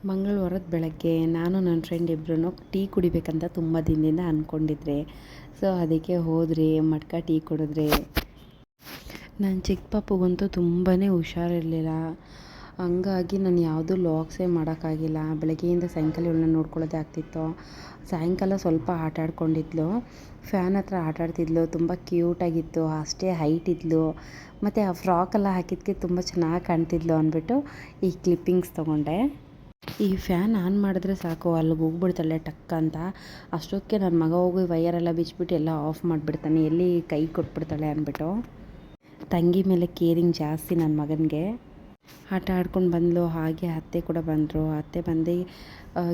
ಮಂಗಳವಾರದ ಬೆಳಗ್ಗೆ ನಾನು ನನ್ನ ಫ್ರೆಂಡ್ ಇಬ್ಬರೂ ಟೀ ಕುಡಿಬೇಕಂತ ತುಂಬ ದಿನದಿಂದ ಅಂದ್ಕೊಂಡಿದ್ರೆ. ಸೊ ಅದಕ್ಕೆ ಹೋದ್ರಿ, ಮಡ್ಕ ಟೀ ಕುಡಿದ್ರಿ. ನನ್ನ ಚಿಕ್ಕ ಪಾಪುಗಂತೂ ತುಂಬಾ ಹುಷಾರಿರಲಿಲ್ಲ. ಹಂಗಾಗಿ ನಾನು ಯಾವುದೂ ಲಾಗ್ಸೇ ಮಾಡೋಕ್ಕಾಗಿಲ್ಲ. ಬೆಳಗ್ಗೆಯಿಂದ ಸಾಯಂಕಾಲ ಇವಳನ್ನ ನೋಡ್ಕೊಳ್ಳೋದೇ ಆಗ್ತಿತ್ತು. ಸಾಯಂಕಾಲ ಸ್ವಲ್ಪ ಆಟ ಆಡ್ಕೊಂಡಿದ್ಲು, ಫ್ಯಾನ್ ಹತ್ರ ಆಟ ಆಡ್ತಿದ್ಲು. ತುಂಬ ಕ್ಯೂಟಾಗಿತ್ತು, ಅಷ್ಟೇ ಹೈಟ್ ಇದ್ಲು. ಮತ್ತು ಆ ಫ್ರಾಕೆಲ್ಲ ಹಾಕಿದ್ದಕ್ಕೆ ತುಂಬ ಚೆನ್ನಾಗಿ ಕಾಣ್ತಿದ್ಲು ಅಂದ್ಬಿಟ್ಟು ಈ ಕ್ಲಿಪ್ಪಿಂಗ್ಸ್ ತೊಗೊಂಡೆ. ಈ ಫ್ಯಾನ್ ಆನ್ ಮಾಡಿದ್ರೆ ಸಾಕು, ಅಲ್ಲಿಗೆ ಹೋಗ್ಬಿಡ್ತಾಳೆ ಟಕ್ ಅಂತ. ಅಷ್ಟೊತ್ತಿಗೆ ನನ್ನ ಮಗ ಹೋಗಿ ವೈಯರೆಲ್ಲ ಬಿಚ್ಚಿಬಿಟ್ಟು ಎಲ್ಲ ಆಫ್ ಮಾಡಿಬಿಡ್ತಾನೆ, ಎಲ್ಲಿ ಕೈ ಕೊಟ್ಬಿಡ್ತಾಳೆ ಅಂದ್ಬಿಟ್ಟು. ತಂಗಿ ಮೇಲೆ ಕೇರಿಂಗ್ ಜಾಸ್ತಿ ನನ್ನ ಮಗನಿಗೆ. ಆಟ ಆಡ್ಕೊಂಡು ಬಂದಳು. ಹಾಗೆ ಅತ್ತೆ ಕೂಡ ಬಂದರು. ಅತ್ತೆ ಬಂದು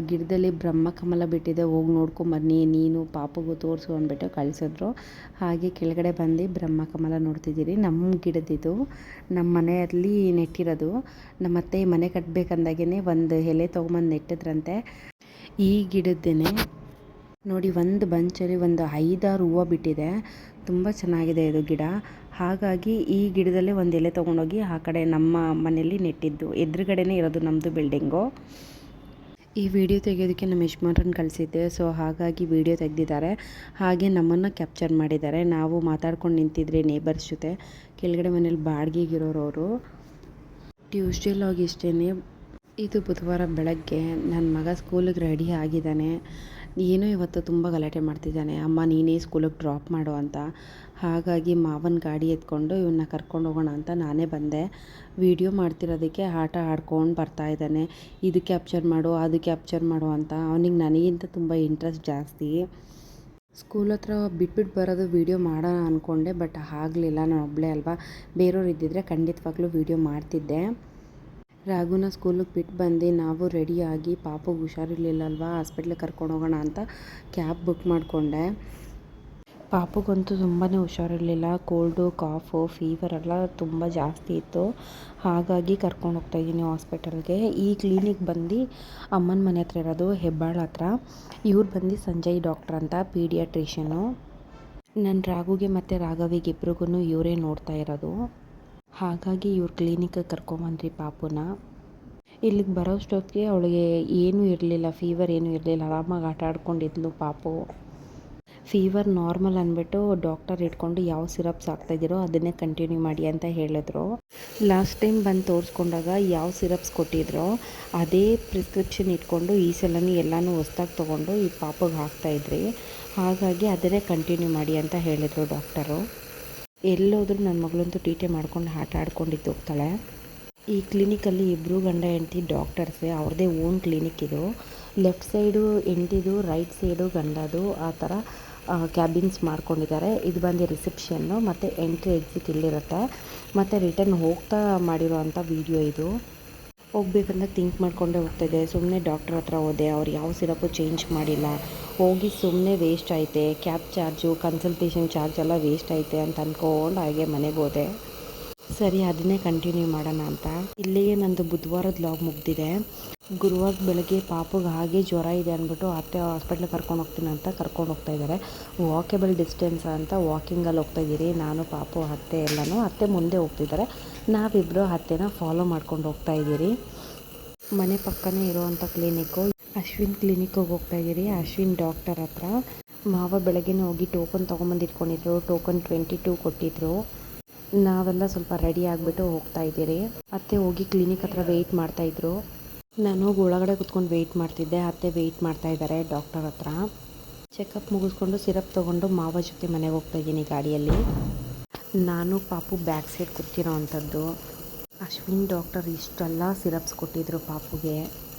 ಗಿಡದಲ್ಲಿ ಬ್ರಹ್ಮಕಮಲ ಬಿಟ್ಟಿದೆ, ಹೋಗಿ ನೋಡ್ಕೊಂಬನ್ನಿ ನೀನು ಪಾಪುಗೂ ತೋರಿಸು ಅಂದ್ಬಿಟ್ಟು ಕಳಿಸಿದ್ರು. ಹಾಗೆ ಕೆಳಗಡೆ ಬಂದು ಬ್ರಹ್ಮಕಮಲ ನೋಡ್ತಿದ್ದೀರಿ. ನಮ್ಮ ಗಿಡದಿದು, ನಮ್ಮ ಮನೆಯಲ್ಲಿ ನೆಟ್ಟಿರೋದು. ನಮ್ಮ ಅತ್ತೆ ಮನೆ ಕಟ್ಟಬೇಕಂದಾಗೇ ಒಂದು ಎಲೆ ತೊಗೊಂಬಂದು ನೆಟ್ಟಿದ್ರಂತೆ. ಈ ಗಿಡದ್ದೇನೆ ನೋಡಿ, ಒಂದು ಬಂಚಲ್ಲಿ ಒಂದು 5-6 ಹೂವು ಬಿಟ್ಟಿದೆ. ತುಂಬ ಚೆನ್ನಾಗಿದೆ ಇದು ಗಿಡ. ಹಾಗಾಗಿ ಈ ಗಿಡದಲ್ಲೇ ಒಂದು ಎಲೆ ತೊಗೊಂಡೋಗಿ ಆ ಕಡೆ ನಮ್ಮ ಮನೆಯಲ್ಲಿ ನೆಟ್ಟಿದ್ದು. ಎದುರುಗಡೆನೇ ಇರೋದು ನಮ್ಮದು ಬಿಲ್ಡಿಂಗು. ಈ ವಿಡಿಯೋ ತೆಗೆಯೋದಕ್ಕೆ ನಮ್ಮ ಯಜಮಾನ್ರನ್ನ ಕಳಿಸಿದ್ದೆ. ಸೊ ಹಾಗಾಗಿ ವಿಡಿಯೋ ತೆಗೆದಿದ್ದಾರೆ. ಹಾಗೆ ನಮ್ಮನ್ನು ಕ್ಯಾಪ್ಚರ್ ಮಾಡಿದ್ದಾರೆ. ನಾವು ಮಾತಾಡ್ಕೊಂಡು ನಿಂತಿದ್ರೆ ನೇಬರ್ಸ್ ಜೊತೆ. ಕೆಳಗಡೆ ಮನೇಲಿ ಬಾಡಿಗೆಗಿರೋರವರು. ಟ್ಯೂಸ್ಡೇ ಲಾಗ್ ಇಷ್ಟೇ. ಇದು ಬುಧವಾರ ಬೆಳಗ್ಗೆ. ನನ್ನ ಮಗ ಸ್ಕೂಲಿಗೆ ರೆಡಿ ಆಗಿದ್ದಾನೆ. ಏನೋ ಇವತ್ತು ತುಂಬ ಗಲಾಟೆ ಮಾಡ್ತಿದ್ದಾನೆ, ಅಮ್ಮ ನೀನೇ ಸ್ಕೂಲಿಗೆ ಡ್ರಾಪ್ ಮಾಡು ಅಂತ. ಹಾಗಾಗಿ ಮಾವನ ಗಾಡಿ ಎತ್ಕೊಂಡು ಇವನ್ನ ಕರ್ಕೊಂಡು ಹೋಗೋಣ ಅಂತ ನಾನೇ ಬಂದೆ. ವಿಡಿಯೋ ಮಾಡ್ತಿರೋದಕ್ಕೆ ಆಟ ಆಡ್ಕೊಂಡು ಬರ್ತಾಯಿದ್ದಾನೆ. ಇದು ಕ್ಯಾಪ್ಚರ್ ಮಾಡು, ಅದು ಕ್ಯಾಪ್ಚರ್ ಮಾಡು ಅಂತ. ಅವನಿಗೆ ನನಗಿಂತ ತುಂಬ ಇಂಟ್ರೆಸ್ಟ್ ಜಾಸ್ತಿ. ಸ್ಕೂಲ್ ಹತ್ರ ಬಿಟ್ಬಿಟ್ಟು ಬರೋದು ವೀಡಿಯೋ ಮಾಡೋಣ ಅಂದ್ಕೊಂಡೆ, ಬಟ್ ಆಗಲಿಲ್ಲ. ನಾನು ಒಬ್ಬಳೇ ಅಲ್ವಾ, ಬೇರೆಯವ್ರು ಇದ್ದಿದ್ದರೆ ಖಂಡಿತವಾಗ್ಲೂ ವೀಡಿಯೋ ಮಾಡ್ತಿದ್ದೆ. ರಾಘುನ ಸ್ಕೂಲಿಗೆ ಬಿಟ್ಟು ಬಂದು ನಾವು ರೆಡಿಯಾಗಿ, ಪಾಪುಗೆ ಹುಷಾರಿರ್ಲಿಲ್ಲಲ್ವ, ಹಾಸ್ಪಿಟ್ಲಿಗೆ ಕರ್ಕೊಂಡು ಹೋಗೋಣ ಅಂತ ಕ್ಯಾಬ್ ಬುಕ್ ಮಾಡಿಕೊಂಡೆ. ಪಾಪುಗಂತೂ ತುಂಬಾ ಹುಷಾರಿರಲಿಲ್ಲ. ಕೋಲ್ಡು, ಕಾಫು, ಫೀವರ್ ಎಲ್ಲ ತುಂಬ ಜಾಸ್ತಿ ಇತ್ತು. ಹಾಗಾಗಿ ಕರ್ಕೊಂಡು ಹೋಗ್ತಾಯಿದ್ದೀನಿ ಹಾಸ್ಪಿಟಲ್ಗೆ. ಈ ಕ್ಲಿನಿಕ್ ಬಂದು ಅಮ್ಮನ ಮನೆ ಹತ್ರ ಇರೋದು, ಹೆಬ್ಬಾಳ ಹತ್ರ. ಇವ್ರು ಬಂದು ಸಂಜಯ್ ಡಾಕ್ಟ್ರ್ ಅಂತ, ಪೀಡಿಯಾಟ್ರಿಷಿಯನು. ನನ್ನ ರಾಘುಗೆ ಮತ್ತು ರಾಘವಿಗೆ ಇಬ್ರಿಗೂ ಇವರೇ ನೋಡ್ತಾ ಇರೋದು. ಹಾಗಾಗಿ ಇವ್ರ ಕ್ಲಿನಿಕ್ಗೆ ಕರ್ಕೊಂಬಂದ್ರಿ ಪಾಪುನ. ಇಲ್ಲಿಗೆ ಬರೋಷ್ಟೊತ್ತಿಗೆ ಅವಳಿಗೆ ಏನೂ ಇರಲಿಲ್ಲ, ಫೀವರ್ ಏನೂ ಇರಲಿಲ್ಲ. ಆರಾಮಾಗಿ ಆಟ ಆಡ್ಕೊಂಡಿದ್ಲು ಪಾಪು. ಫೀವರ್ ನಾರ್ಮಲ್ ಅಂದ್ಬಿಟ್ಟು ಡಾಕ್ಟರ್ ಇಟ್ಕೊಂಡು ಯಾವ ಸಿರಪ್ಸ್ ಹಾಕ್ತಾಯಿದ್ದೀರೋ ಅದನ್ನೇ ಕಂಟಿನ್ಯೂ ಮಾಡಿ ಅಂತ ಹೇಳಿದ್ರು. ಲಾಸ್ಟ್ ಟೈಮ್ ಬಂದು ತೋರಿಸ್ಕೊಂಡಾಗ ಯಾವ ಸಿರಪ್ಸ್ ಕೊಟ್ಟಿದ್ರೋ ಅದೇ ಪ್ರಿಸ್ಕ್ರಿಪ್ಷನ್ ಇಟ್ಕೊಂಡು ಈ ಸಲನೂ ಎಲ್ಲನೂ ಹೊಸ್ದಾಗಿ ತೊಗೊಂಡು ಈ ಪಾಪುಗೆ ಹಾಕ್ತಾಯಿದ್ರಿ. ಹಾಗಾಗಿ ಅದನ್ನೇ ಕಂಟಿನ್ಯೂ ಮಾಡಿ ಅಂತ ಹೇಳಿದರು ಡಾಕ್ಟರು. ಎಲ್ಲೋದ್ರೂ ನನ್ನ ಮಗಳಂತೂ ಟೀಟೆ ಮಾಡ್ಕೊಂಡು ಆಟ ಆಡ್ಕೊಂಡಿದ್ದು ಹೋಗ್ತಾಳೆ. ಈ ಕ್ಲಿನಿಕಲ್ಲಿ ಇಬ್ಬರು ಗಂಡ ಹೆಂಡತಿ ಡಾಕ್ಟರ್ಸೇ, ಅವ್ರದ್ದೇ ಓನ್ ಕ್ಲಿನಿಕ್ ಇದು. ಲೆಫ್ಟ್ ಸೈಡು ಹೆಂಡತಿದು, ರೈಟ್ ಸೈಡು ಗಂಡದು, ಆ ಥರ ಕ್ಯಾಬಿನ್ಸ್ ಮಾಡ್ಕೊಂಡಿದ್ದಾರೆ. ಇದು ಬಂದು ರಿಸೆಪ್ಷನ್ನು, ಮತ್ತು ಎಂಟ್ರಿ ಎಕ್ಸಿಟ್ ಇಲ್ಲಿರುತ್ತೆ. ಮತ್ತು ರಿಟರ್ನ್ ಹೋಗ್ತಾ ಮಾಡಿರೋ ಅಂಥ ವೀಡಿಯೋ ಇದು. ಹೋಗ್ಬೇಕಂತ ಥಿಂಕ್ ಮಾಡಿಕೊಂಡೇ ಹೋಗ್ತಾಯಿದ್ದೆ. ಸುಮ್ಮನೆ ಡಾಕ್ಟ್ರ್ ಹತ್ರ ಹೋದೆ, ಅವ್ರು ಯಾವ ಸಿರಪ್ಪು ಚೇಂಜ್ ಮಾಡಿಲ್ಲ. ಹೋಗಿ ಸುಮ್ಮನೆ ವೇಸ್ಟ್ ಐತೆ, ಕ್ಯಾಬ್ ಚಾರ್ಜು, ಕನ್ಸಲ್ಟೇಷನ್ ಚಾರ್ಜ್ ಎಲ್ಲ ವೇಸ್ಟ್ ಐತೆ ಅಂತ ಅಂದ್ಕೊಂಡು ಹಾಗೆ ಮನೆಗೆ ಹೋದೆ. ಸರಿ, ಅದನ್ನೇ ಕಂಟಿನ್ಯೂ ಮಾಡೋಣ ಅಂತ. ಇಲ್ಲಿಗೆ ನಂದು ಬುಧವಾರದ ಲಾಗ್ ಮುಗ್ದಿದೆ. ಗುರುವಾರ ಬೆಳಗ್ಗೆ ಪಾಪುಗೆ ಹಾಗೆ ಜ್ವರ ಇದೆ ಅಂದ್ಬಿಟ್ಟು ಅತ್ತೆ ಹಾಸ್ಪಿಟ್ಲಿಗೆ ಕರ್ಕೊಂಡು ಹೋಗ್ತೀನಿ ಅಂತ ಕರ್ಕೊಂಡು ಹೋಗ್ತಾಯಿದ್ದಾರೆ. ವಾಕೇಬಲ್ ಡಿಸ್ಟೆನ್ಸ್ ಅಂತ ವಾಕಿಂಗಲ್ಲಿ ಹೋಗ್ತಾಯಿದ್ದೀರಿ. ನಾನು, ಪಾಪು, ಅತ್ತೆ ಎಲ್ಲನೂ. ಅತ್ತೆ ಮುಂದೆ ಹೋಗ್ತಿದ್ದಾರೆ, ನಾವಿಬ್ಬರು ಅತ್ತೆನ ಫಾಲೋ ಮಾಡ್ಕೊಂಡು ಹೋಗ್ತಾಯಿದ್ದೀರಿ. ಮನೆ ಪಕ್ಕನೇ ಇರೋವಂಥ ಕ್ಲಿನಿಕ್ಕು ಅಶ್ವಿನ್ ಕ್ಲಿನಿಕ್ಕಿಗೆ ಹೋಗ್ತಾಯಿದ್ದೀರಿ. ಅಶ್ವಿನ್ ಡಾಕ್ಟರ್ ಹತ್ರ. ಮಾವ ಬೆಳಗ್ಗೆನೇ ಹೋಗಿ ಟೋಕನ್ ತೊಗೊಂಬಂದು ಇಟ್ಕೊಂಡಿದ್ರು. ಟೋಕನ್ 22 ಕೊಟ್ಟಿದ್ರು. ನಾವೆಲ್ಲ ಸ್ವಲ್ಪ ರೆಡಿ ಆಗಿಬಿಟ್ಟು ಹೋಗ್ತಾಯಿದ್ದೀರಿ. ಅತ್ತೆ ಹೋಗಿ ಕ್ಲಿನಿಕ್ ಹತ್ರ ವೆಯ್ಟ್ ಮಾಡ್ತಾಯಿದ್ರು. ನಾನು ಹೋಗಿ ಒಳಗಡೆ ಕುತ್ಕೊಂಡು ವೆಯ್ಟ್ ಮಾಡ್ತಿದ್ದೆ. ಅತ್ತೆ ವೆಯ್ಟ್ ಮಾಡ್ತಾಯಿದ್ದಾರೆ ಡಾಕ್ಟರ್ ಹತ್ರ. ಚೆಕಪ್ ಮುಗಿಸ್ಕೊಂಡು ಸಿರಪ್ ತೊಗೊಂಡು ಮಾವ ಜೊತೆ ಮನೆಗೆ ಹೋಗ್ತಾಯಿದ್ದೀನಿ ಗಾಡಿಯಲ್ಲಿ. ನಾನು ಪಾಪು ಬ್ಯಾಕ್ ಸೈಡ್ ಕೂತಿರೋ ಅಂಥದ್ದು. ಅಶ್ವಿನ್ ಡಾಕ್ಟರ್ ಇಷ್ಟೆಲ್ಲ ಸಿರಪ್ಸ್ ಕೊಟ್ಟಿದ್ರು ಪಾಪುಗೆ.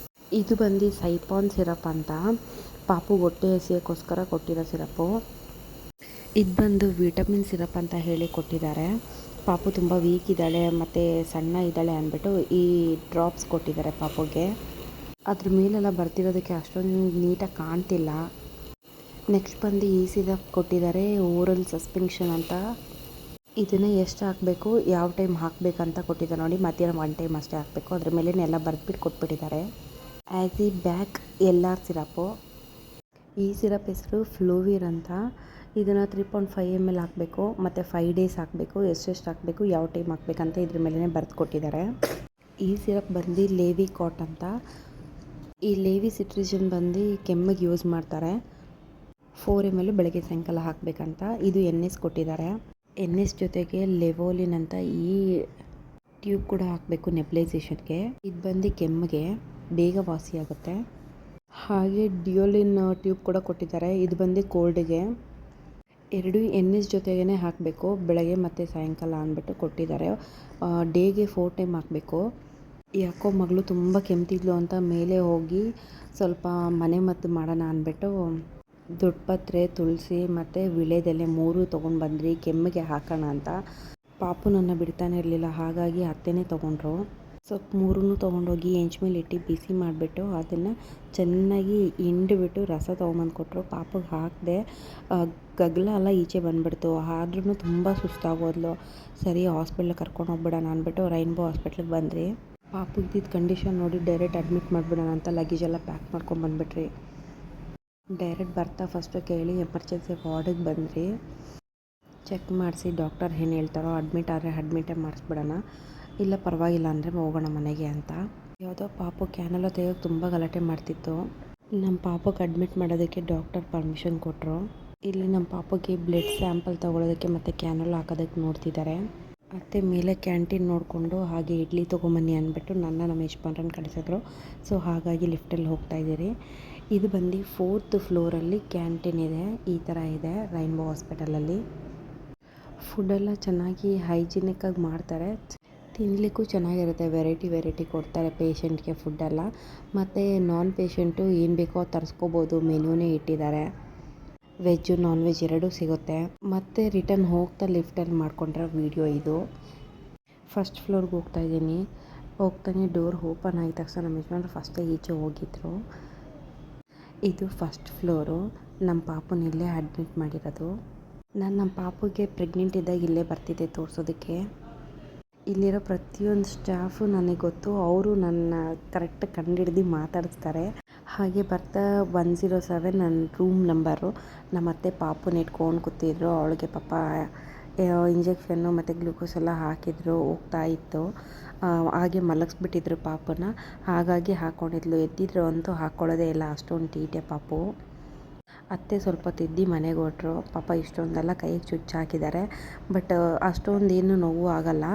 ಇದು ಬಂದು ಸೈಪಾನ್ ಸಿರಪ್ ಅಂತ, ಪಾಪು ಹೊಟ್ಟೆ ಹಸಿಯೋಕ್ಕೋಸ್ಕರ ಕೊಟ್ಟಿರೋ ಸಿರಪ್ಪು. ಇದು ಬಂದು ವಿಟಮಿನ್ ಸಿರಪ್ ಅಂತ ಹೇಳಿ ಕೊಟ್ಟಿದ್ದಾರೆ. ಪಾಪು ತುಂಬ ವೀಕ್ ಇದ್ದಾಳೆ ಮತ್ತು ಸಣ್ಣ ಇದ್ದಾಳೆ ಅಂದ್ಬಿಟ್ಟು ಈ ಡ್ರಾಪ್ಸ್ ಕೊಟ್ಟಿದ್ದಾರೆ ಪಾಪುಗೆ. ಅದ್ರ ಮೇಲೆಲ್ಲ ಬರ್ತಿರೋದಕ್ಕೆ ಅಷ್ಟೊಂದು ನೀಟಾಗಿ ಕಾಣ್ತಿಲ್ಲ. ನೆಕ್ಸ್ಟ್ ಬಂದು ಈ ಸಿರಪ್ ಕೊಟ್ಟಿದ್ದಾರೆ, ಓರಲ್ ಸಸ್ಪೆನ್ಷನ್ ಅಂತ. ಇದನ್ನು ಎಷ್ಟು ಹಾಕಬೇಕು, ಯಾವ ಟೈಮ್ ಹಾಕಬೇಕಂತ ಕೊಟ್ಟಿದ್ದಾರೆ ನೋಡಿ. ಮಧ್ಯಾಹ್ನ 1 ಟೈಮ್ ಅಷ್ಟೇ ಹಾಕಬೇಕು. ಅದ್ರ ಮೇಲೆ ಎಲ್ಲ ಬರೆದ್ಬಿಟ್ಟು ಕೊಟ್ಬಿಟ್ಟಿದ್ದಾರೆ. ಆ್ಯಸಿ ಬ್ಯಾಕ್ LR ಸಿರಪ್ಪು. ಈ ಸಿರಪ್ ಹೆಸರು ಫ್ಲೋವಿರ್ ಅಂತ. ಇದನ್ನು 3.5 ml ಹಾಕಬೇಕು ಮತ್ತು 5 ಡೇಸ್ ಹಾಕಬೇಕು. ಎಷ್ಟೆಷ್ಟು ಹಾಕಬೇಕು, ಯಾವ ಟೈಮ್ ಹಾಕಬೇಕಂತ ಇದ್ರ ಮೇಲೇ ಬರೆದು ಕೊಟ್ಟಿದ್ದಾರೆ. ಈ ಸಿರಪ್ ಬಂದು ಲೇವಿ ಕಾಟ್ ಅಂತ. ಈ ಲೇವಿ ಸಿಟ್ರಿಜಿನ್ ಬಂದು ಕೆಮ್ಮಿಗೆ ಯೂಸ್ ಮಾಡ್ತಾರೆ. 4 ml ಬೆಳಗ್ಗೆ ಸಾಯಂಕಾಲ ಹಾಕಬೇಕಂತ. ಇದು NS ಕೊಟ್ಟಿದ್ದಾರೆ. NS ಜೊತೆಗೆ ಲೆವೋಲಿನ್ ಅಂತ ಈ ಟ್ಯೂಬ್ ಕೂಡ ಹಾಕಬೇಕು ನೆಬ್ಲೈಸೇಷನ್ಗೆ. ಇದು ಬಂದು ಕೆಮ್ಮಿಗೆ ಬೇಗ ವಾಸಿಯಾಗುತ್ತೆ. ಹಾಗೆ ಡಿಯೋಲಿನ್ ಟ್ಯೂಬ್ ಕೂಡ ಕೊಟ್ಟಿದ್ದಾರೆ. ಇದು ಬಂದು ಕೋಲ್ಡ್ಗೆ. ಎರಡು NS ಜೊತೆಗೇ ಹಾಕಬೇಕು, ಬೆಳಗ್ಗೆ ಮತ್ತು ಸಾಯಂಕಾಲ ಅಂದ್ಬಿಟ್ಟು ಕೊಟ್ಟಿದ್ದಾರೆ. ಡೇಗೆ 4 ಟೈಮ್ ಹಾಕಬೇಕು. ಯಾಕೋ ಮಗಳು ತುಂಬ ಕೆಮ್ತಿದ್ಲು ಅಂತ ಮೇಲೆ ಹೋಗಿ ಸ್ವಲ್ಪ ಮನೆ ಮದ್ದು ಮಾಡೋಣ ಅಂದ್ಬಿಟ್ಟು ದೊಡ್ಡಪತ್ರೆ, ತುಳಸಿ ಮತ್ತು ವಿಳೆದೆಲೆ 3 ತೊಗೊಂಡು ಬಂದ್ರಿ ಕೆಮ್ಮಿಗೆ ಹಾಕೋಣ ಅಂತ. ಪಾಪು ನನ್ನ ಬಿಡ್ತಾನೆ ಇರಲಿಲ್ಲ, ಹಾಗಾಗಿ ಅತ್ತೆನೇ ತೊಗೊಂಡ್ರು. ಸ್ವಲ್ಪ 3 ತೊಗೊಂಡೋಗಿ ಹೆಂಚ್ಮೇಲೆ ಇಟ್ಟು ಬಿಸಿ ಮಾಡಿಬಿಟ್ಟು ಅದನ್ನು ಚೆನ್ನಾಗಿ ಹಿಂಡಿಬಿಟ್ಟು ರಸ ತೊಗೊಂಬಂದು ಕೊಟ್ಟರು. ಪಾಪಗೆ ಹಾಕಿದೆ, ಗಗ್ಲ ಎಲ್ಲ ಈಚೆ ಬಂದುಬಿಡ್ತು. ಆದ್ರೂ ತುಂಬ ಸುಸ್ತಾಗೋದ್ಲು. ಸರಿ ಹಾಸ್ಪಿಟ್ಲಿಗೆ ಕರ್ಕೊಂಡು ಹೋಗ್ಬಿಡೋಣ ಅಂದ್ಬಿಟ್ಟು ರೈನ್ಬೋ ಹಾಸ್ಪಿಟ್ಲಿಗೆ ಬಂದ್ರಿ. ಪಾಪುಗಿದ್ದ ಕಂಡೀಷನ್ ನೋಡಿ ಡೈರೆಕ್ಟ್ ಅಡ್ಮಿಟ್ ಮಾಡಿಬಿಡೋಣ ಅಂತ ಲಗೇಜೆಲ್ಲ ಪ್ಯಾಕ್ ಮಾಡ್ಕೊಂಡು ಬಂದುಬಿಟ್ರಿ. ಡೈರೆಕ್ಟ್ ಬರ್ತಾ ಫಸ್ಟು ಕೇಳಿ ಎಮರ್ಜೆನ್ಸಿ ವಾರ್ಡಿಗೆ ಬಂದ್ರಿ. ಚೆಕ್ ಮಾಡಿಸಿ ಡಾಕ್ಟರ್ ಏನು ಹೇಳ್ತಾರೋ ಅಡ್ಮಿಟ್ ಆದರೆ ಅಡ್ಮಿಟೇ ಮಾಡಿಸ್ಬಿಡೋಣ, ಇಲ್ಲ ಪರವಾಗಿಲ್ಲ ಅಂದರೆ ಹೋಗೋಣ ಮನೆಗೆ ಅಂತ. ಯಾವುದೋ ಪಾಪು ಕ್ಯಾನೆಲ್ಲ ತೆಗೆಯೋಕೆ ತುಂಬ ಗಲಾಟೆ ಮಾಡ್ತಿತ್ತು. ನಮ್ಮ ಪಾಪಕ್ಕೆ ಅಡ್ಮಿಟ್ ಮಾಡೋದಕ್ಕೆ ಡಾಕ್ಟರ್ ಪರ್ಮಿಷನ್ ಕೊಟ್ಟರು. ಇಲ್ಲಿ ನಮ್ಮ ಪಾಪಗೆ ಬ್ಲಡ್ ಸ್ಯಾಂಪಲ್ ತೊಗೊಳೋದಕ್ಕೆ ಮತ್ತು ಕ್ಯಾನೆಲ್ಲ ಹಾಕೋದಕ್ಕೆ ನೋಡ್ತಿದ್ದಾರೆ. ಅತ್ತೆ ಮೇಲೆ ಕ್ಯಾಂಟೀನ್ ನೋಡಿಕೊಂಡು ಹಾಗೆ ಇಡ್ಲಿ ತೊಗೊಂಬನ್ನಿ ಅಂದ್ಬಿಟ್ಟು ನಮ್ಮ ಯಜಮಾನ್ರನ್ನ ಕಳಿಸಿದ್ರು. ಸೊ ಹಾಗಾಗಿ ಲಿಫ್ಟಲ್ಲಿ ಹೋಗ್ತಾಯಿದ್ದೀರಿ. ಇದು ಬಂದು 4th ಫ್ಲೋರಲ್ಲಿ ಕ್ಯಾಂಟೀನ್ ಇದೆ. ಈ ಥರ ಇದೆ ರೈನ್ಬೋ ಹಾಸ್ಪಿಟಲಲ್ಲಿ. ಫುಡ್ಡೆಲ್ಲ ಚೆನ್ನಾಗಿ ಹೈಜಿನಿಕ್ಕಾಗಿ ಮಾಡ್ತಾರೆ. ತಿನ್ನಲಿಕ್ಕೂ ಚೆನ್ನಾಗಿರುತ್ತೆ. ವೆರೈಟಿ ಕೊಡ್ತಾರೆ ಪೇಷಂಟ್ಗೆ ಫುಡ್ಡೆಲ್ಲ. ಮತ್ತು ನಾನ್ ಪೇಷಂಟು ಏನು ಬೇಕೋ ಅದು ತರಿಸ್ಕೋಬೋದು. ಮೆನ್ಯೂನೇ ಇಟ್ಟಿದ್ದಾರೆ. ವೆಜ್ಜು ನಾನ್ ವೆಜ್ ಎರಡೂ ಸಿಗುತ್ತೆ. ಮತ್ತು ರಿಟರ್ನ್ ಹೋಗ್ತಾ ಲಿಫ್ಟಲ್ಲಿ ಮಾಡ್ಕೊಂಡ್ರೆ ವೀಡಿಯೋ ಇದು. ಫಸ್ಟ್ ಫ್ಲೋರ್ಗೆ ಹೋಗ್ತಾಯಿದ್ದೀನಿ. ಹೋಗ್ತಾನೆ ಡೋರ್ ಓಪನ್ ಆಗಿದ ತಕ್ಷಣ ನಮ್ಮ ಯಜಮಾನ್ರು ಫಸ್ಟೇ ಈಚೆ ಹೋಗಿದ್ರು. ಇದು ಫಸ್ಟ್ ಫ್ಲೋರು. ನಮ್ಮ ಪಾಪುನ ಇಲ್ಲೇ ಅಡ್ಮಿಟ್ ಮಾಡಿರೋದು. ನಾನು ನಮ್ಮ ಪಾಪುಗೆ ಪ್ರೆಗ್ನೆಂಟ್ ಇದ್ದಾಗ ಇಲ್ಲೇ ಬರ್ತಿದ್ದೆ ತೋರಿಸೋದಕ್ಕೆ. ಇಲ್ಲಿರೋ ಪ್ರತಿಯೊಂದು ಸ್ಟಾಫು ನನಗೆ ಗೊತ್ತು. ಅವರು ನನ್ನ ಕರೆಕ್ಟ್ ಕಂಡುಹಿಡ್ದು ಮಾತಾಡಿಸ್ತಾರೆ. ಹಾಗೆ ಬರ್ತಾ 107 ನನ್ನ ರೂಮ್ ನಂಬರು. ನಮ್ಮ ಅತ್ತೆ ಪಾಪುನ ಇಟ್ಕೊಂಡು ಕೂತಿದ್ರು. ಅವಳಿಗೆ ಪಾಪ ಇಂಜೆಕ್ಷನ್ನು ಮತ್ತು ಗ್ಲೂಕೋಸ್ ಎಲ್ಲ ಹಾಕಿದ್ರು, ಹೋಗ್ತಾ ಇತ್ತು. ಹಾಗೆ ಮಲಗಿಸ್ಬಿಟ್ಟಿದ್ರು ಪಾಪುನ, ಹಾಗಾಗಿ ಹಾಕ್ಕೊಂಡಿದ್ಲು. ಎದ್ದಿದ್ರು ಅಂತೂ ಹಾಕ್ಕೊಳ್ಳೋದೇ ಇಲ್ಲ, ಅಷ್ಟೊಂದು ತೀಟೆ ಪಾಪು. ಅತ್ತೆ ಸ್ವಲ್ಪ ತಿದ್ದಿ ಮನೆಗೆ ಹೊರಟ್ರು. ಪಾಪ ಇಷ್ಟೊಂದೆಲ್ಲ ಕೈಗೆ ಚುಚ್ಚು ಹಾಕಿದ್ದಾರೆ. ಬಟ್ ಅಷ್ಟೊಂದೇನು ನೋವು ಆಗಲ್ಲ.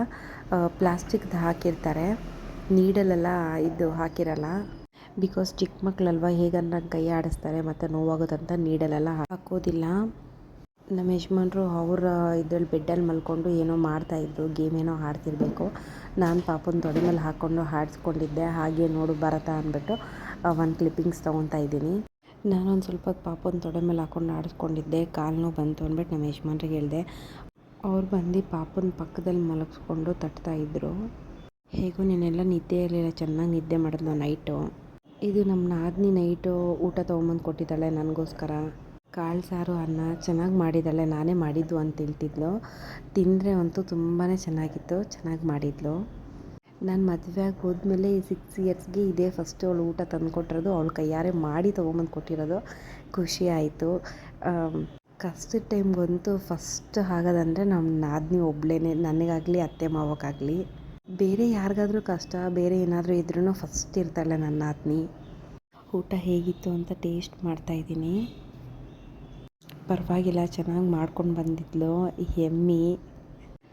ಪ್ಲಾಸ್ಟಿಕ್ದು ಹಾಕಿರ್ತಾರೆ, ನೀಡಲೆಲ್ಲ ಇದು ಹಾಕಿರಲ್ಲ. ಬಿಕಾಸ್ ಚಿಕ್ಕ ಮಕ್ಕಳಲ್ವ, ಹೇಗನ್ನ ಕೈ ಆಡಿಸ್ತಾರೆ ಮತ್ತು ನೋವಾಗೋದಂತ ನೀಡಲೆಲ್ಲ ಹಾಕೋದಿಲ್ಲ. ನಮ್ಮ ಯಜಮಾನ್ರು ಅವರ ಇದ್ರಲ್ಲಿ ಬೆಡ್ಡಲ್ಲಿ ಮಲ್ಕೊಂಡು ಏನೋ ಮಾಡ್ತಾಯಿದ್ರು, ಗೇಮ್ ಏನೋ ಆಡ್ತಿರ್ಬೇಕು. ನಾನು ಪಾಪನ ತೊಡೆ ಮೇಲೆ ಹಾಕ್ಕೊಂಡು ಆಡಿಸ್ಕೊಂಡಿದ್ದೆ. ಹಾಗೆ ನೋಡು ಬರತ್ತಾ ಅಂದ್ಬಿಟ್ಟು ಒಂದು ಕ್ಲಿಪ್ಪಿಂಗ್ಸ್ ತೊಗೊತಾ ಇದ್ದೀನಿ. ನಾನೊಂದು ಸ್ವಲ್ಪ ಪಾಪನ ತೊಡೆ ಮೇಲೆ ಹಾಕ್ಕೊಂಡು ಆಡಿಸ್ಕೊಂಡಿದ್ದೆ. ಕಾಲು ನೋವು ಬಂತು ಅಂದ್ಬಿಟ್ಟು ನಮ್ಮ ಯಜಮಾನ್ರಿಗೆ ಹೇಳಿದೆ. ಅವ್ರು ಬಂದು ಪಾಪನ ಪಕ್ಕದಲ್ಲಿ ಮಲಗಿಸ್ಕೊಂಡು ತಟ್ತಾಯಿದ್ರು. ಹೇಗೂ ನೀನೆಲ್ಲ ನಿದ್ದೆ ಇರಲಿಲ್ಲ, ಚೆನ್ನಾಗಿ ನಿದ್ದೆ ಮಾಡಿದ್ಲು ನೈಟು. ಇದು ನಮ್ಮ ನಾದಿನಿ ನೈಟು ಊಟ ತೊಗೊಂಬಂದು ಕೊಟ್ಟಿದ್ದಾಳೆ ನನಗೋಸ್ಕರ. ಕಾಳು ಸಾರು ಅನ್ನ ಚೆನ್ನಾಗಿ ಮಾಡಿದ್ದಾಳೆ, ನಾನೇ ಮಾಡಿದ್ದು ಅಂತ ಹೇಳ್ತಿದ್ಲು. ತಿಂದರೆ ಅಂತೂ ತುಂಬಾ ಚೆನ್ನಾಗಿತ್ತು, ಚೆನ್ನಾಗಿ ಮಾಡಿದ್ಲು. ನಾನು ಮದುವೆ ಆಗಿ ಹೋದ್ಮೇಲೆ 6 ಇಯರ್ಸ್ಗೆ ಇದೇ ಫಸ್ಟ್ ಅವಳು ಊಟ ತಂದು ಕೊಟ್ಟಿರೋದು. ಅವಳು ಕೈಯಾರೆ ಮಾಡಿ ತೊಗೊಂಬಂದು ಕೊಟ್ಟಿರೋದು. ಖುಷಿ ಆಯಿತು. ಕಷ್ಟದ ಟೈಮ್ಗಂತೂ ಫಸ್ಟ್ ಆಗೋದಂದರೆ ನಮ್ಮ ನಾದಿನಿ ಒಬ್ಬಳೇ, ನನಗಾಗಲಿ ಅತ್ತೆ ಮಾವಕ್ಕಾಗಲಿ. ಬೇರೆ ಯಾರಿಗಾದ್ರೂ ಕಷ್ಟ, ಬೇರೆ ಏನಾದರೂ ಇದ್ರೂ ಫಸ್ಟ್ ಇರ್ತಾಳೆ ನನ್ನ ನಾದಿನಿ. ಊಟ ಹೇಗಿತ್ತು ಅಂತ ಟೇಸ್ಟ್ ಮಾಡ್ತಾಯಿದ್ದೀನಿ. ಪರವಾಗಿಲ್ಲ, ಚೆನ್ನಾಗಿ ಮಾಡ್ಕೊಂಡು ಬಂದಿದ್ಲು. ಎಮ್ಮಿ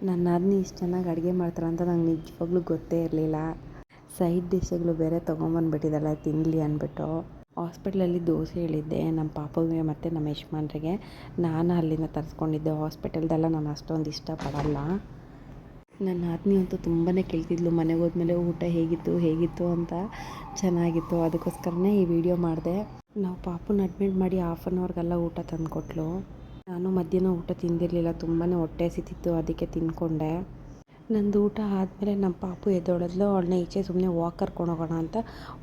ನನ್ನ ನಾದಿನಿ ಇಷ್ಟು ಚೆನ್ನಾಗಿ ಅಡುಗೆ ಮಾಡ್ತಾರೆ ಅಂತ ನಂಗೆ ನಿಜವಾಗ್ಲೂ ಗೊತ್ತೇ ಇರಲಿಲ್ಲ. ಸೈಡ್ ಡಿಶ್ಗಳು ಬೇರೆ ತೊಗೊಂಬಂದುಬಿಟ್ಟಿದ್ದಾಳೆ ತಿನ್ನಲಿ ಅಂದ್ಬಿಟ್ಟು. ಹಾಸ್ಪಿಟ್ಲಲ್ಲಿ ದೋಸೆ ಹೇಳಿದ್ದೆ ನಮ್ಮ ಪಾಪುಗೆ ಮತ್ತು ನಮ್ಮ ಯಜಮಾನ್ರಿಗೆ. ನಾನು ಅಲ್ಲಿಂದ ತರಿಸ್ಕೊಂಡಿದ್ದೆ. ಹಾಸ್ಪಿಟಲ್ದೆಲ್ಲ ನಾನು ಅಷ್ಟೊಂದು ಇಷ್ಟಪಡಲ್ಲ. ನನ್ನ ನಾದಿನಿ ಅಂತೂ ತುಂಬಾ ಕೇಳ್ತಿದ್ಲು ಮನೆಗೆ ಹೋದ್ಮೇಲೆ ಊಟ ಹೇಗಿತ್ತು ಅಂತ. ಚೆನ್ನಾಗಿತ್ತು, ಅದಕ್ಕೋಸ್ಕರನೇ ಈ ವಿಡಿಯೋ ಮಾಡಿದೆ. ನಾವು ಪಾಪುನ ಅಡ್ಮಿಟ್ ಮಾಡಿ 1/2 an hourಗೆಲ್ಲ ಊಟ ತಂದು ಕೊಟ್ಲು. ನಾನು ಮಧ್ಯಾಹ್ನ ಊಟ ತಿಂದಿರಲಿಲ್ಲ, ತುಂಬಾ ಹೊಟ್ಟೆ ಹಸಿತಿತ್ತು, ಅದಕ್ಕೆ ತಿಂದ್ಕೊಂಡೆ. ನಂದು ಊಟ ಆದಮೇಲೆ ನಮ್ಮ ಪಾಪು ಎದ್ದೊಳದ್ಲು. ಅವಳನ್ನ ಈಚೆ ಸುಮ್ಮನೆ ವಾಕ್ ಕರ್ಕೊಂಡು ಹೋಗೋಣ ಅಂತ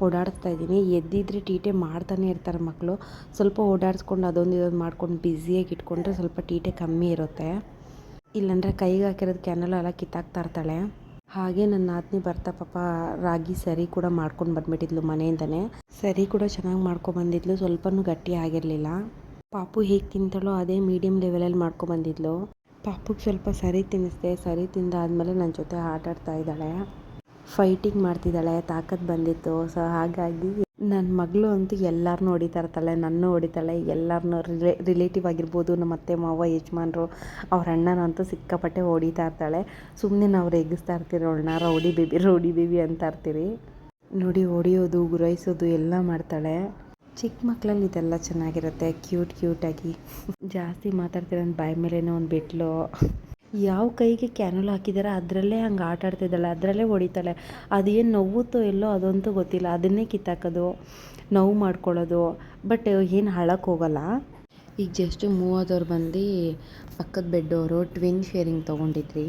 ಓಡಾಡಿಸ್ತಾ ಇದ್ದೀನಿ. ಎದ್ದಿದ್ರೆ ತೀಟೆ ಮಾಡ್ತಾನೆ ಇರ್ತಾರೆ ಮಕ್ಕಳು. ಸ್ವಲ್ಪ ಓಡಾಡಿಸ್ಕೊಂಡು ಅದೊಂದು ಇದೊಂದು ಮಾಡ್ಕೊಂಡು ಬ್ಯುಸಿಯಾಗಿ ಇಟ್ಕೊಂಡ್ರೆ ಸ್ವಲ್ಪ ತೀಟೆ ಕಮ್ಮಿ ಇರುತ್ತೆ. ಇಲ್ಲಾಂದರೆ ಕೈಗೆ ಹಾಕಿರೋದು ಕ್ಯಾನೆಲ್ಲ ಎಲ್ಲ ಕಿತ್ತಾಕ್ತಾ ಇರ್ತಾಳೆ. ಹಾಗೆ ನನ್ನ ನಾದಿನಿ ಬರ್ತಾ ಪಾಪ ರಾಗಿ ಸರಿ ಕೂಡ ಮಾಡ್ಕೊಂಡು ಬಂದುಬಿಟ್ಟಿದ್ಲು ಮನೆಯಿಂದನೇ. ಸರಿ ಕೂಡ ಚೆನ್ನಾಗಿ ಮಾಡ್ಕೊಬಂದಿದ್ಲು, ಸ್ವಲ್ಪನೂ ಗಟ್ಟಿ ಆಗಿರಲಿಲ್ಲ. ಪಾಪು ಹೇಗೆ ತಿಂತಾಳೋ ಅದೇ ಮೀಡಿಯಮ್ ಲೆವೆಲಲ್ಲಿ ಮಾಡ್ಕೊಬಂದಿದ್ಲು. ಪಾಪುಗೆ ಸ್ವಲ್ಪ ಸರಿ ತಿನ್ನಿಸ್ದೆ. ಸರಿ ತಿಂದಾದ್ಮೇಲೆ ನನ್ನ ಜೊತೆ ಆಟ ಆಡ್ತಾ ಇದ್ದಾಳೆ, ಫೈಟಿಂಗ್ ಮಾಡ್ತಿದ್ದಾಳೆ, ತಾಕತ್ತು ಬಂದಿತ್ತು. ಸೊ ಹಾಗಾಗಿ ನನ್ನ ಮಗಳು ಅಂತೂ ಎಲ್ಲರನ್ನೂ ಹೊಡಿತಾ ಇರ್ತಾಳೆ, ನನ್ನೂ ಹೊಡಿತಾಳೆ, ಎಲ್ಲರನ್ನೂ ರಿಲೇಟಿವ್ ಆಗಿರ್ಬೋದು, ನಮ್ಮ ಅತ್ತೆ ಮಾವ ಯಜಮಾನ್ರು ಅವ್ರ ಅಣ್ಣನಂತೂ ಸಿಕ್ಕಾಪಟ್ಟೆ ಹೊಡಿತಾ ಇರ್ತಾಳೆ. ಸುಮ್ಮನೆ ನಾವು ರೇಗಿಸ್ತಾ ಇರ್ತೀರಿ ಅವಳನ್ನ, ರೌಡಿ ಬೇಬಿ ಅಂತ ಇರ್ತೀರಿ. ನೋಡಿ ಹೊಡಿಯೋದು ಗುರಾಯಿಸೋದು ಎಲ್ಲ ಮಾಡ್ತಾಳೆ. ಚಿಕ್ಕ ಮಕ್ಕಳಲ್ಲಿ ಇದೆಲ್ಲ ಚೆನ್ನಾಗಿರುತ್ತೆ, ಕ್ಯೂಟಾಗಿ. ಜಾಸ್ತಿ ಮಾತಾಡ್ತೀರ ಬಾಯಿ ಮೇಲೇನೋ ಒಂದು ಬಿಟ್ಲು. ಯಾವ ಕೈಗೆ ಕ್ಯಾನಲ್ ಹಾಕಿದಾರೆ ಅದರಲ್ಲೇ ಹಂಗೆ ಆಟ ಆಡ್ತಿದ್ದಾಳೆ, ಅದರಲ್ಲೇ ಹೊಡಿತಾಳೆ. ಅದೇನು ನೋವುತ್ತೋ ಎಲ್ಲೋ ಅದಂತೂ ಗೊತ್ತಿಲ್ಲ, ಅದನ್ನೇ ಕಿತ್ತಾಕೋದು, ನೋವು ಮಾಡ್ಕೊಳ್ಳೋದು. ಬಟ್ ಏನು ಹಾಳಕ್ಕೆ ಹೋಗಲ್ಲ. ಈಗ ಜಸ್ಟ್ ಮೂವದವ್ರು ಬಂದು ಪಕ್ಕದ ಬೆಡ್ಡವರು ಟ್ವಿನ್ ಶೇರಿಂಗ್ ತೊಗೊಂಡಿದ್ರಿ.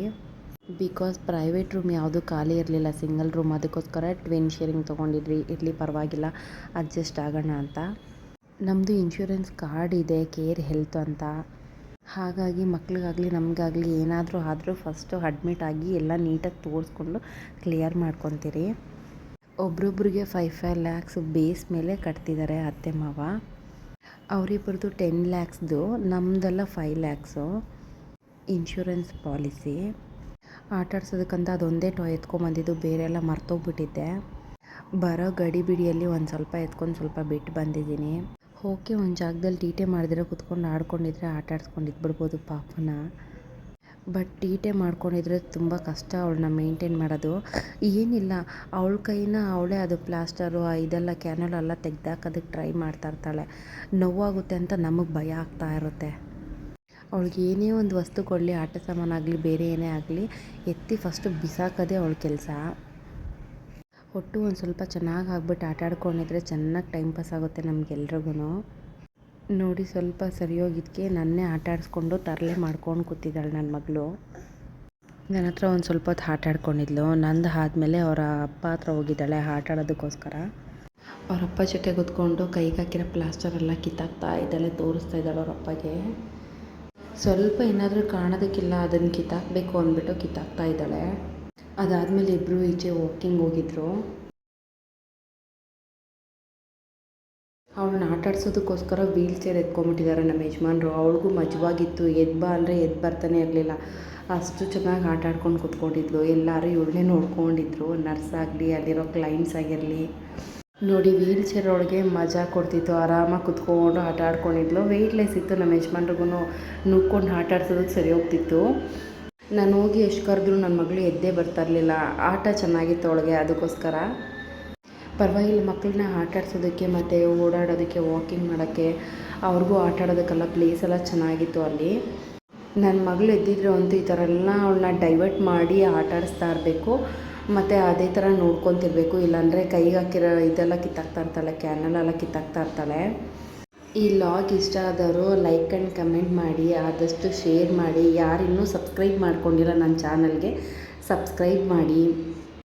ಬಿಕಾಸ್ ಪ್ರೈವೇಟ್ ರೂಮ್ ಯಾವುದು ಖಾಲಿ ಇರಲಿಲ್ಲ, ಸಿಂಗಲ್ ರೂಮ್, ಅದಕ್ಕೋಸ್ಕರ ಟ್ವಿನ್ ಶೇರಿಂಗ್ ತೊಗೊಂಡಿದ್ವಿ. ಇರಲಿ ಪರವಾಗಿಲ್ಲ, ಅಡ್ಜಸ್ಟ್ ಆಗೋಣ ಅಂತ. ನಮ್ಮದು ಇನ್ಶೂರೆನ್ಸ್ ಕಾರ್ಡ್ ಇದೆ, ಕೇರ್ ಹೆಲ್ತ್ ಅಂತ. ಹಾಗಾಗಿ ಮಕ್ಳಿಗಾಗಲಿ ನಮಗಾಗಲಿ ಏನಾದರೂ ಆದರೂ ಫಸ್ಟು ಅಡ್ಮಿಟ್ ಆಗಿ ಎಲ್ಲ ನೀಟಾಗಿ ತೋರಿಸ್ಕೊಂಡು ಕ್ಲಿಯರ್ ಮಾಡ್ಕೊತೀರಿ. ಒಬ್ರೊಬ್ರಿಗೆ 5 ಲ್ಯಾಕ್ಸ್ ಬೇಸ್ ಮೇಲೆ ಕಟ್ತಿದ್ದಾರೆ ಅತ್ತೆ ಮಾವ. ಅವರಿಬ್ಬರದು 10 ಲ್ಯಾಕ್ಸ್ದು, ನಮ್ಮದೆಲ್ಲ 5 ಲ್ಯಾಕ್ಸು ಇನ್ಶೂರೆನ್ಸ್ ಪಾಲಿಸಿ. ಆಟಾಡ್ಸೋದಕ್ಕಂತ ಅದೊಂದೇ ಟಾಯ್ ಎತ್ಕೊಂಬಂದಿದ್ದು, ಬೇರೆ ಎಲ್ಲ ಮರ್ತೋಗ್ಬಿಟ್ಟಿದ್ದೆ. ಬರೋ ಗಡಿಬಿಡಿಯಲ್ಲಿ ಒಂದು ಸ್ವಲ್ಪ ಎತ್ಕೊಂಡು ಸ್ವಲ್ಪ ಬಿಟ್ಟು ಬಂದಿದ್ದೀನಿ. ಓಕೆ, ಒಂದು ಜಾಗದಲ್ಲಿ ತೀಟೆ ಮಾಡಿದ್ರೆ ಕುತ್ಕೊಂಡು ಆಡ್ಕೊಂಡಿದ್ರೆ ಆಟಾಡ್ಸ್ಕೊಂಡಿದ್ಬಿಡ್ಬೋದು ಪಾಪನ. ಬಟ್ ತೀಟೆ ಮಾಡ್ಕೊಂಡಿದ್ರೆ ತುಂಬ ಕಷ್ಟ ಅವಳನ್ನ ಮೇಂಟೈನ್ ಮಾಡೋದು. ಏನಿಲ್ಲ, ಅವಳ ಕೈನ ಅವಳೇ ಅದು ಪ್ಲಾಸ್ಟರು ಇದೆಲ್ಲ ಕ್ಯಾನಲ್ ಎಲ್ಲ ತೆಗ್ದಾಕೋದಕ್ಕೆ ಟ್ರೈ ಮಾಡ್ತಾಯಿರ್ತಾಳೆ. ನೋವಾಗುತ್ತೆ ಅಂತ ನಮಗೆ ಭಯ ಆಗ್ತಾ ಇರುತ್ತೆ. ಅವಳಿಗೆ ಏನೇ ಒಂದು ವಸ್ತು ಕೊಡಲಿ, ಆಟ ಸಾಮಾನಾಗಲಿ ಬೇರೆ ಏನೇ ಆಗಲಿ, ಎತ್ತಿ ಫಸ್ಟು ಬಿಸಾಕೋದೇ ಅವಳ ಕೆಲಸ. ಒಟ್ಟು ಒಂದು ಸ್ವಲ್ಪ ಚೆನ್ನಾಗಿ ಆಗ್ಬಿಟ್ಟು ಆಟ ಆಡ್ಕೊಂಡಿದ್ರೆ ಚೆನ್ನಾಗಿ ಟೈಮ್ ಪಾಸ್ ಆಗುತ್ತೆ ನಮಗೆಲ್ರಿಗೂ. ನೋಡಿ ಸ್ವಲ್ಪ ಸರಿಯೋಗಿದ್ದಕ್ಕೆ ನನ್ನೇ ಆಟ ಆಡಿಸ್ಕೊಂಡು ತರಲೆ ಮಾಡ್ಕೊಂಡು ಕೂತಿದ್ದಾಳೆ ನನ್ನ ಮಗಳು. ನನ್ನ ಹತ್ರ ಒಂದು ಸ್ವಲ್ಪ ಹೊತ್ತು ಆಟ ಆಡ್ಕೊಂಡಿದ್ಲು. ನಂದು ಆದಮೇಲೆ ಅವರ ಅಪ್ಪ ಹತ್ರ ಹೋಗಿದ್ದಾಳೆ ಆಟ ಆಡೋದಕ್ಕೋಸ್ಕರ. ಅವ್ರ ಅಪ್ಪ ಜೊತೆ ಕೂತ್ಕೊಂಡು ಕೈಗೆ ಹಾಕಿರೋ ಪ್ಲಾಸ್ಟರೆಲ್ಲ ಕಿತ್ತಾಕ್ತಾ ಇದ್ದಾಳೆ, ತೋರಿಸ್ತಾ ಇದ್ದಾಳೆ ಅವ್ರ ಅಪ್ಪಗೆ. ಸ್ವಲ್ಪ ಏನಾದರೂ ಕಾಣೋದಕ್ಕಿಲ್ಲ, ಅದನ್ನು ಕಿತ್ತಾಕಬೇಕು ಅಂದ್ಬಿಟ್ಟು ಕಿತ್ತಾಕ್ತಾ ಇದ್ದಾಳೆ. ಅದಾದಮೇಲೆ ಇಬ್ಬರು ಈಚೆ ವಾಕಿಂಗ್ ಹೋಗಿದ್ರು. ಅವಳನ್ನ ಆಟ ಆಡ್ಸೋದಕ್ಕೋಸ್ಕರ ವೀಲ್ ಚೇರ್ ಎತ್ಕೊಂಬಿಟ್ಟಿದ್ದಾರೆ ನಮ್ಮ ಯಜಮಾನ್ರು. ಅವಳಿಗೂ ಮಜವಾಗಿತ್ತು, ಎದ್ದು ಅಂದರೆ ಎದ್ದು ಬರ್ತಾನೆ ಇರಲಿಲ್ಲ, ಅಷ್ಟು ಚೆನ್ನಾಗಿ ಆಟ ಆಡ್ಕೊಂಡು ಕೂತ್ಕೊಂಡಿದ್ಲು. ಎಲ್ಲರೂ ಇವಳನ್ನೇ ನೋಡ್ಕೊಂಡಿದ್ರು, ನರ್ಸ್ ಆಗಲಿ ಅಲ್ಲಿರೋ ಕ್ಲೈಂಟ್ಸ್ ಆಗಿರಲಿ. ನೋಡಿ ವೀಲ್ ಚೇರ್ ಒಳಗೆ ಮಜಾ ಕೊಡ್ತಿತ್ತು, ಆರಾಮಾಗಿ ಕುತ್ಕೊಂಡು ಆಟ ಆಡ್ಕೊಂಡಿದ್ಲು. ವೆಯ್ಟ್ಲೆಸ್ ಇತ್ತು, ನಮ್ಮ ಯಜಮಾನ್ರಿಗೂ ನುಗ್ಕೊಂಡು ಆಟ ಆಡ್ಸೋದಕ್ಕೆ ಸರಿ ಹೋಗ್ತಿತ್ತು. ನಾನು ಹೋಗಿ ಎಷ್ಟು ಕರೆದ್ರೂ ನನ್ನ ಮಗಳು ಎದ್ದೇ ಬರ್ತಾ ಇರಲಿಲ್ಲ. ಆಟ ಚೆನ್ನಾಗಿತ್ತು ಅವಳಿಗೆ, ಅದಕ್ಕೋಸ್ಕರ ಪರವಾಗಿಲ್ಲ. ಮಕ್ಕಳನ್ನ ಆಟ ಆಡ್ಸೋದಕ್ಕೆ ಮತ್ತು ಓಡಾಡೋದಕ್ಕೆ, ವಾಕಿಂಗ್ ಮಾಡೋಕ್ಕೆ, ಅವ್ರಿಗೂ ಆಟ ಆಡೋದಕ್ಕೆಲ್ಲ ಪ್ಲೇಸ್ ಎಲ್ಲ ಚೆನ್ನಾಗಿತ್ತು ಅಲ್ಲಿ. ನನ್ನ ಮಗಳು ಎದ್ದಿದ್ರು ಅಂತೂ ಈ ಥರ ಎಲ್ಲ ಅವಳನ್ನ ಡೈವರ್ಟ್ ಮಾಡಿ ಆಟ ಆಡಿಸ್ತಾ ಇರಬೇಕು, ಮತ್ತು ಅದೇ ಥರ ನೋಡ್ಕೊತಿರ್ಬೇಕು. ಇಲ್ಲಾಂದರೆ ಕೈಗೆ ಹಾಕಿರೋ ಇದೆಲ್ಲ ಕಿತ್ತಾಕ್ತಾ ಇರ್ತಾಳೆ, ಕ್ಯಾನಲೆಲ್ಲ ಕಿತ್ತಾಕ್ತಾ ಇರ್ತಾಳೆ. ಈ ಲಾಗ್ ಇಷ್ಟ ಆದವರು ಲೈಕ್ ಆ್ಯಂಡ್ ಕಮೆಂಟ್ ಮಾಡಿ, ಆದಷ್ಟು ಶೇರ್ ಮಾಡಿ. ಯಾರಿನ್ನೂ ಸಬ್ಸ್ಕ್ರೈಬ್ ಮಾಡ್ಕೊಂಡಿಲ್ಲ ನನ್ನ ಚಾನಲ್ಗೆ, ಸಬ್ಸ್ಕ್ರೈಬ್ ಮಾಡಿ.